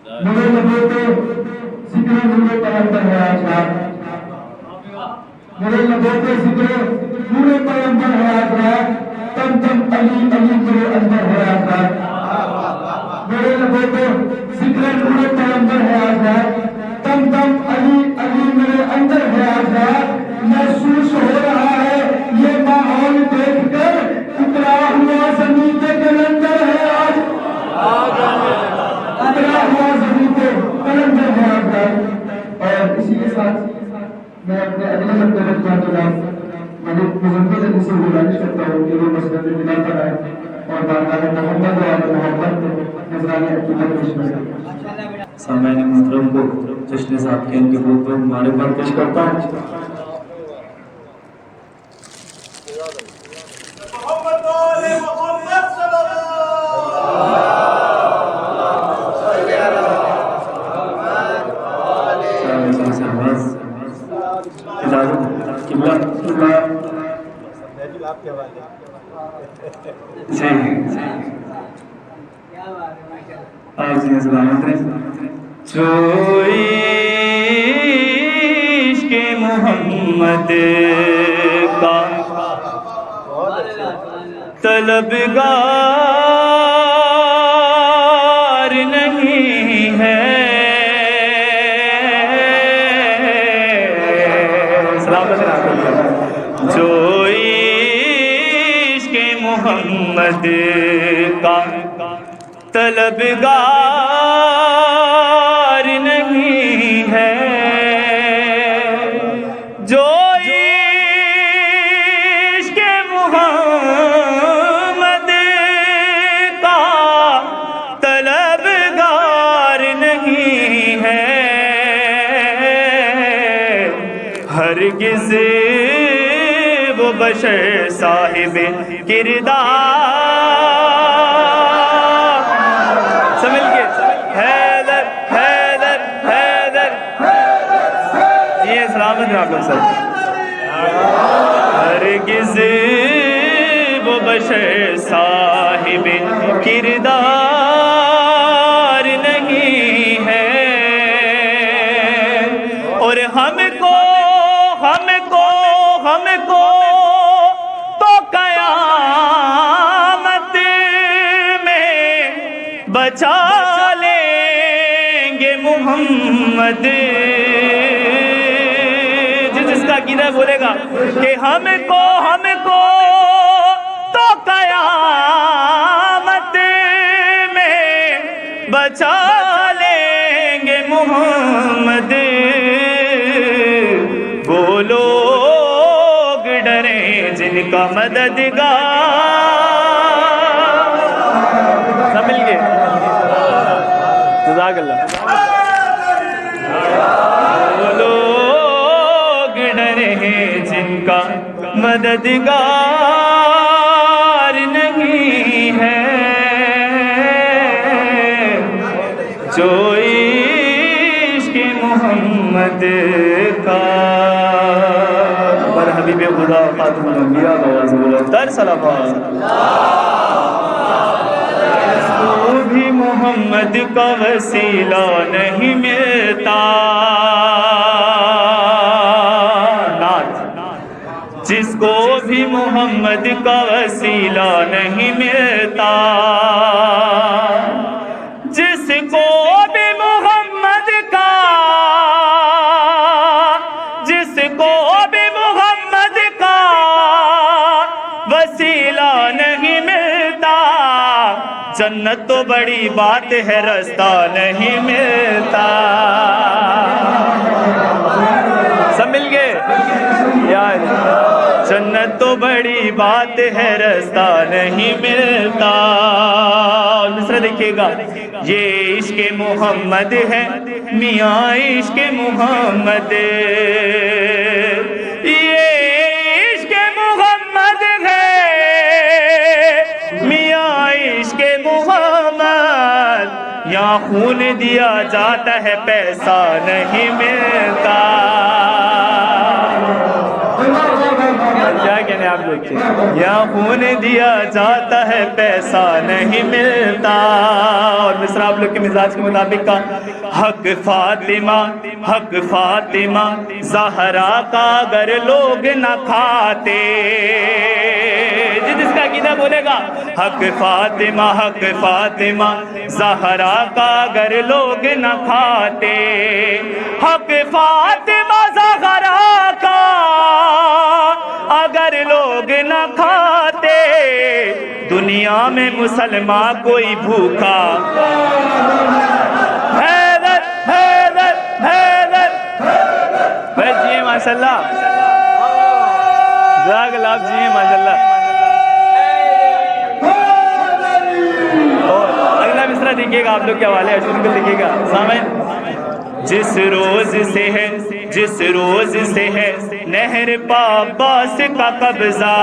میرے نبی پہ ذکر نور پیغمبر ہے آج رات، میرے نبی پہ ذکر نور پیغمبر ہے آج رات، تم تم علی علی میرے اندر ہے آج رات، میرے نبی پہ ذکر نور پیغمبر ہے آج رات، تم تم علی علی میرے اندر ہے آج رات، محسوس ہو رہا ہے یہ ماحول دیکھ کر اترا ہوا زمین کے کلندر ہے آج، اترا ہوا زمین کے کلندر ہے آج رات۔ اور اسی کے ساتھ میں اپنے اگلے منتظر ملک مزمل علی سے گزارش کرتا ہوں کہ وہ مسجد بنا پر آئے اور بارگاہ محمد و آل محمد میں نذرانِ عقیدت پیش کریں۔ سامعین محترم کو جشن صادقین کے بہت بہت مبارکباد پیش کرتا ہوں۔ محمد آل محمد صلی اللہ جو عشق محمد کا طلبگار نہیں ہے، جو عشق محمد کا طلبگار نہیں ہے، جو عشق محمد کا طلبگار نہیں ہے، ہرگز وہ بشر صاحب کردار سمجھ کے حیدر حیدر حیدر یہ سلامت ہیں آپ لوگ سب، ہرگز وہ بشر صاحب کردار نہیں ہے، اور ہم کو تو قیامت میں بچا لیں گے محمد، جس کا عقیدہ بولے گا کہ ہم کو تو قیامت میں بچا لیں گے محمد، وہ لوگ ڈریں جن کا مددگار سب مل گئے، جزاک اللہ، وہ لوگ ڈریں جن کا مددگار نہیں ہے، جو عشق محمد کا پر حبیب خدا خاتم الانبیاء در صلوات، جس کو بھی محمد کا وسیلہ نہیں ملتا، جس کو بھی محمد کا وسیلہ نہیں ملتا، جس کو بھی محمد کا وسیلہ نہیں ملتا، جنت تو بڑی بات ہے رستہ نہیں ملتا، سب مل گئے یار، جنت تو بڑی بات ہے رستہ نہیں ملتا، دوسرا دیکھیے گا، یہ عشق محمد ہے میاں عشق محمد، یہ عشق محمد ہے میاں عشق محمد، یہاں خون دیا جاتا ہے پیسہ نہیں ملتا، کیا کہنے آپ لوگ کے یا خون دیا جاتا ہے پیسہ نہیں ملتا. اور مصرع آپ لوگ کے مزاج کے مطابق کا حق فاطمہ زہرا کا اگر لوگ نہ کھاتے. جس کا عقیدہ بولے گا حق فاطمہ زہرا کا اگر لوگ نہ کھاتے. حق فاطمہ زہرا کا اگر لوگ نہ کھاتے دنیا میں مسلمان کوئی بھوکا. حیدر حیدر حیدر بس جی ماشاءاللہ جزاک اللہ جی ماشاءاللہ. اگلا مصرع دیکھیے گا آپ لوگ کے حوالے ہے شروع کر دیکھیے گا سامعین. جس روز سے ہے نہر پاباس کا قبضہ.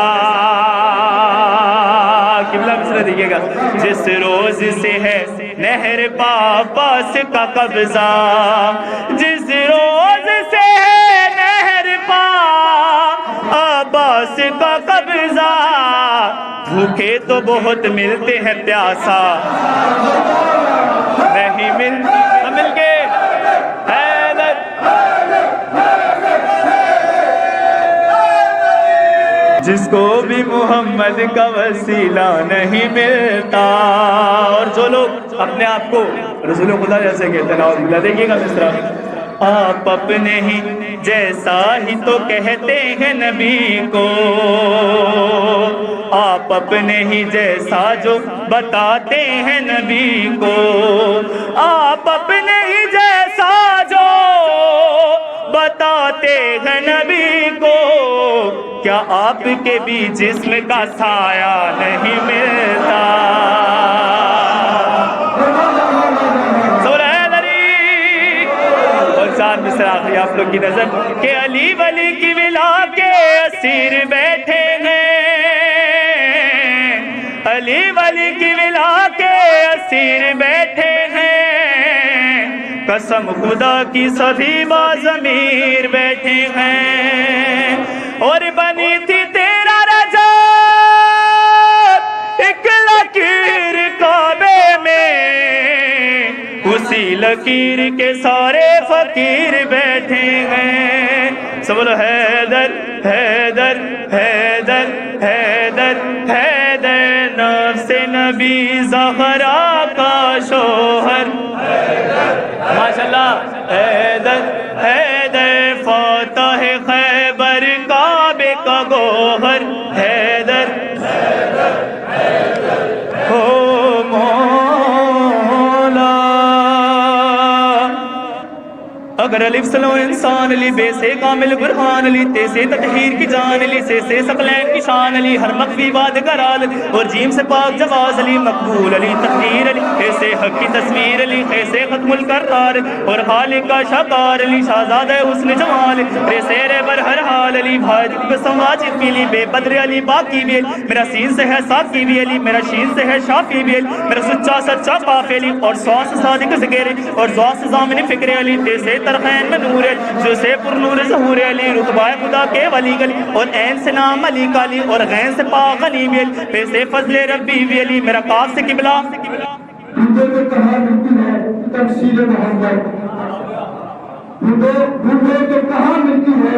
قبلہ مصرع دیکھیے گا. جس روز سے ہے نہر پاباس کا قبضہ. جس روز سے ہے نہر پاباس کا قبضہ بھوکے تو بہت ملتے ہیں پیاسا نہیں مل کے. جس کو بھی محمد کا وسیلہ نہیں ملتا. اور جو لوگ اپنے آپ کو رسول خدا جیسے کہتے ہیں نعوذ باللہ دیکھیے گا مصرع. آپ اپنے ہی جیسا ہی تو کہتے ہیں نبی کو. آپ اپنے ہی جیسا جو بتاتے ہیں نبی کو. آپ اپنے ہی جیسا جو بتاتے ہیں نبی کو. کیا آپ کے بھی جسم کا سایہ نہیں ملتا. مصرع آخری آپ لوگ کی نظر کہ علی ولی کی ولا کے اسیر بیٹھے ہیں. علی ولی کی ولا کے اسیر بیٹھے ہیں. قسم خدا کی سبھی باضمیر بیٹھے ہیں. اور بنی تھی تیرا رجا ایک لکیر کعبے میں اسی لکیر کے سارے فقیر بیٹھے ہیں. سب بولو حیدر حیدر حیدر حیدر حیدر نفس نبی زہرا کا شوہر ماشاءاللہ. حیدر حیدر فاتح خیبر کعبے کا گوہر. حیدر ہو مولا. اگر الف سلو انسان علی بے سے کامل برہان علی تے سے تطہیر کی جان علی سے ثقلین کی شان علی ہر مخفی باد کرال اور جیم سے پاک جواز علی مقبول علی تقدیر علی خے سے حق کی تصویر علی خے سے ختم القرار اور خالق کا شکار علی شہزادہ حسن جمال رے سیر بر ہر حال علی بھائی سماجد کی علی بے بدر علی باقی بھی علی میرا سین سے ہے ساقی بھی علی میرا شین سے ہے شافی بھی علی میرا سچا قاف علی اور سواس صادق ذکر اور زواس ضامن فکر علی تے سے ترخین میں نور جو سے پر نور ظہور علی رتبہ خدا کے ولی گلی اور عین سے نام علی کالی اور غین سے پاک غنی بھی علی پہ سے فضل ربی بھی علی میرا کاف سے قبلہ. ہندو میں کہاں ملتی ہے تمثیل محمد. ہندو تو کہاں ملتی ہے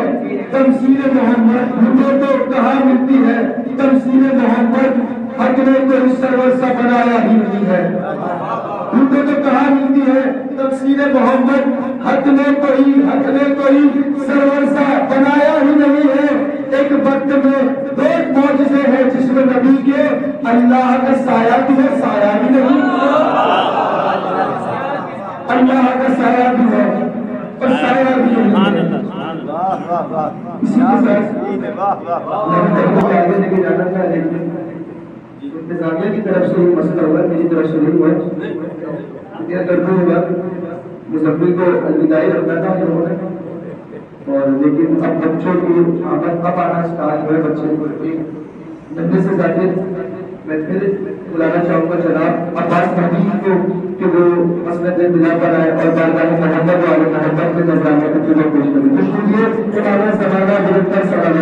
تمثیل محمد. ہندو تو کہاں ملتی ہے تمثیل محمد. حق نے کوئی سرور سا بنایا ہی نہیں ہے. ہندو تو کہاں ملتی ہے تمثیل محمد. حق نے کوئی سرور سا بنایا ہی نہیں ہے. ایک وقت میں دو معجزے ہیں جس میں نبی کے اللہ کا سایہ بھی ہے سایہ بھی نہیں. اللہ کا سایہ بھی ہے اور سایہ بھی نہیں. اسی کے ساتھ انتظامیہ کی طرف سے یہ مسئلہ ہوا میری طرف سے نہیں ہوا. کیا کرنا ہوگا مزمل کو الوداعی رکھنا تھا لوگوں نے اور لیکن اب بچوں کی آمد اب آنا اسٹارٹ ہوئے. بچے کو نبے سے زیادہ میں پھر بلانا چاہوں گا جناب عباس حبیب کو کہ وہ مسند بلا پر آئے اور بارگاہ محمد والے محمد کے نظرانے کو چلو پیش کریں. تو شکریہ امام زمانہ بہتر سوال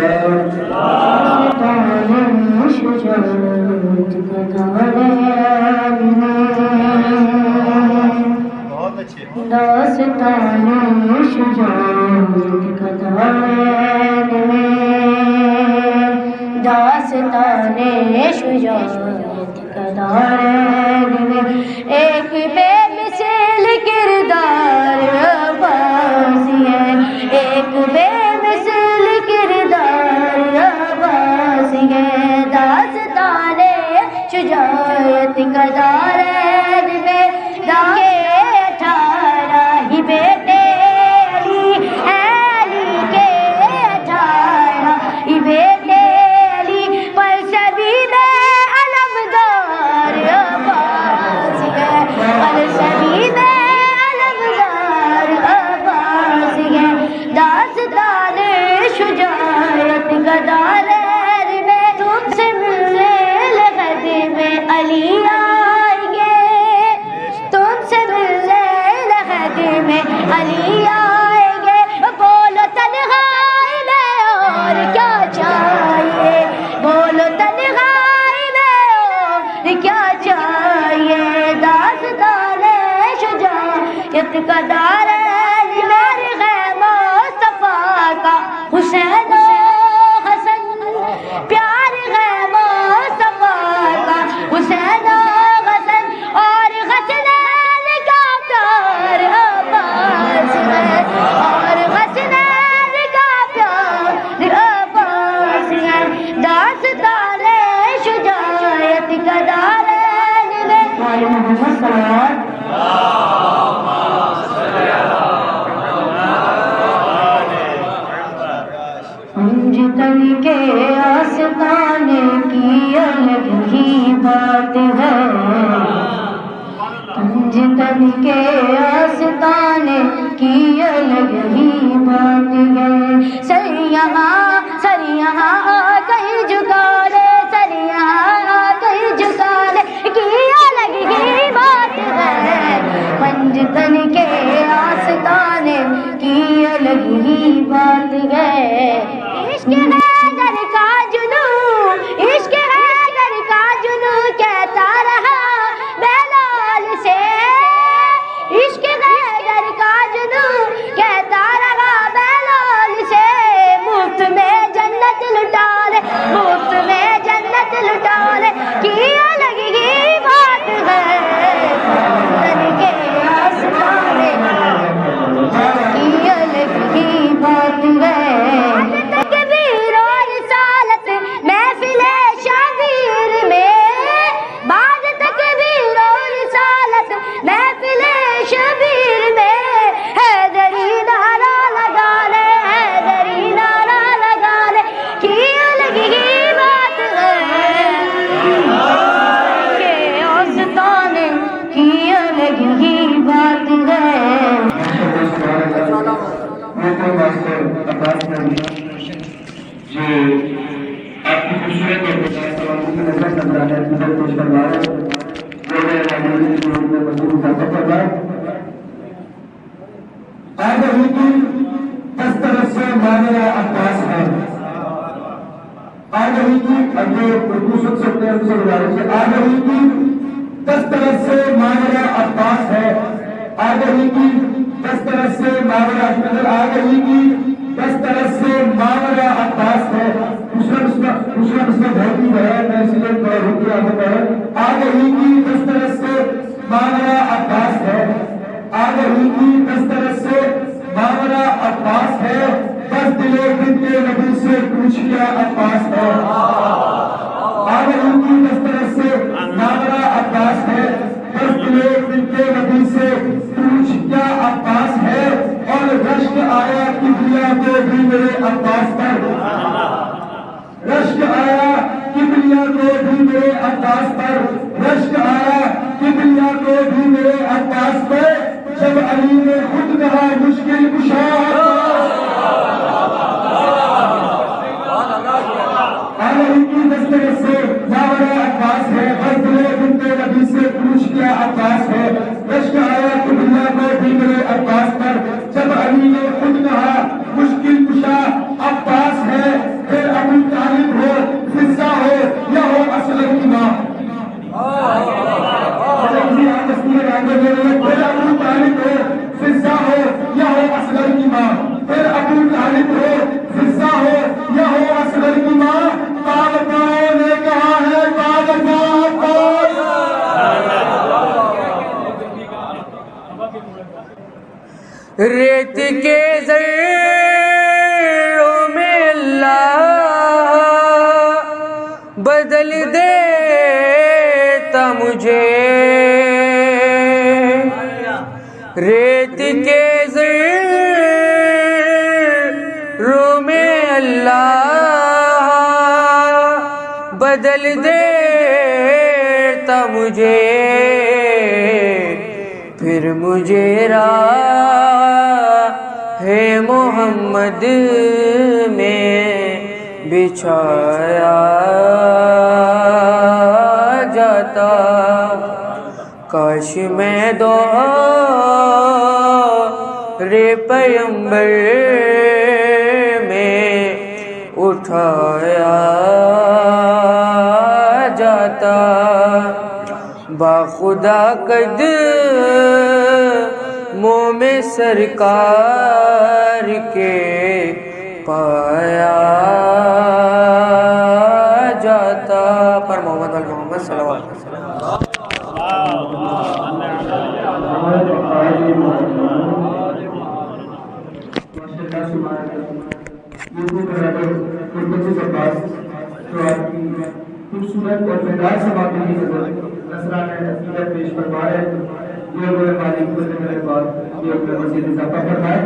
بہت اچھے. داستان شجاعت کا دارین میں داستان شجاعت کا دارین میں ایک بے مثل کردار عباسی ہے ایک بے مثل کردار عباسی ہے داستان شجاعت کا دارین میں بیٹے علی علی کے 18 بیٹے علی پر سبھی میں علمدار عباس ہے پر سبھی میں علمدار عباس ہے داستان شجاعت کا دارین میں تم سے ملنے لغد میں علی آئیں گے تم سے ملنے میں علی آئیں گے بولو تنہائی میں اور کیا چاہیے بولو تنہائی میں اور کیا چاہیے داستان شجاعت کا دارین میرے ہے مصطفیٰ کا حسین و حسن پیار ہے مصطفیٰ کا حسین و حسن اور حسنین کا پیار اور حسنین کا پیار عباس ہے داستان شجاعت کا دارین میں محمد صلوات پنجتن کے آستانے کی الگ ہی بات ہے پنجتن کے آستانے کی الگ ہی بات ہے سر یہاں کہیں جھکا لے سر یہاں کہیں جھکا لے کی الگ ہی بات ہے پنجتن کے آستانے کی الگ ہی بات ہے عشق حیدر کا جنون عشق حیدر کا جنون کہتا رہا بلال سے عشق حیدر کا جنون کہتا رہا بلال سے مفت میں جنت لٹا لے مفت میں جنت لٹا لے کی الگ ہی بات ہے پنجتن کے آستانے کی الگ ہی بات ہے تکبیر و رسالت محفل شبیر میں بعد تکبیر و رسالت محفل شبیر میں حیدری نعرہ لگا لے حیدری نعرہ لگا لے کی الگ ہی بات ہے کہ آستان کی الگ ہی بات ہے جو آپ کی خوبصورت اور سوالوں کی نظر نظرانے نظر پیش کروا رہے ہیں جو میں معمولی ضرورت میں مزید اضافہ کر رہا آگہی کی کس طرح سے مانیا عباس ہے آگہی کی اگر اردو سن سکتے ہیں ان سے گزارش ہے آگہی کی کس طرح سے مانیا عباس ہے آگہی کی کس طرح سے مانیا آگہی کی کس طرح سے مانیا عباس ہے دوسرا نسخہ بہت ہی ہے میں اس لیے تھوڑا رک رہا ہوں آگہی کی کس طرح سے مانیا عباس ہے آگہی کی کس طرح سے مانیا عباس ہے بس دلے بنت نبی سے پوچھ کیا عباس ہے آگہی کی کس طرح سے مانیا عباس ہے بس دلے بنت نبی سے پوچھ کیا عباس ہے اور رشک آیا کبریا کو بھی میرے عباس پر رشک آیا کبریا کو بھی میرے عباس پر رشک آیا کبریا کو بھی میرے عباس پر جب علی نے خود کہا مشکل کشا آگہی کی دسترس سے ماورا عباس ہے بس دلے عباس پر جب علی نے خود کہا مشکل کشا عباس ہے، پھر ابو طالب ہو، فضا ہو یا ہو اصغر کی ماں، پھر ابو طالب ہو، فضا ہو یا ہو اصغر کی ماں، پھر ابو طالب ہو، فضا ہو یا ہو اصغر کی ماں، طالباؤں نے کہا ہے طالباں عباس۔ ریت کے ذروں میں اللہ بدل دیتا مجھے، ریت کے ذروں میں اللہ بدل دیتا مجھے، پھر مجھے راہ محمد میں بچھایا جاتا، کاش میں دور پیمبر میں اٹھایا جاتا، باخدا قدموں میں سرکار کے پایا جاتا۔ پر محمد وال محمد صلی اللہ علیہ وسلم۔ خوبصورت اور بیدار سبا کے لیے نذرانہ عقیدت پیش فرما ہے، یہ میرے مالک کو میرے بعد یہ اپنے مزید اضافہ فرمائے۔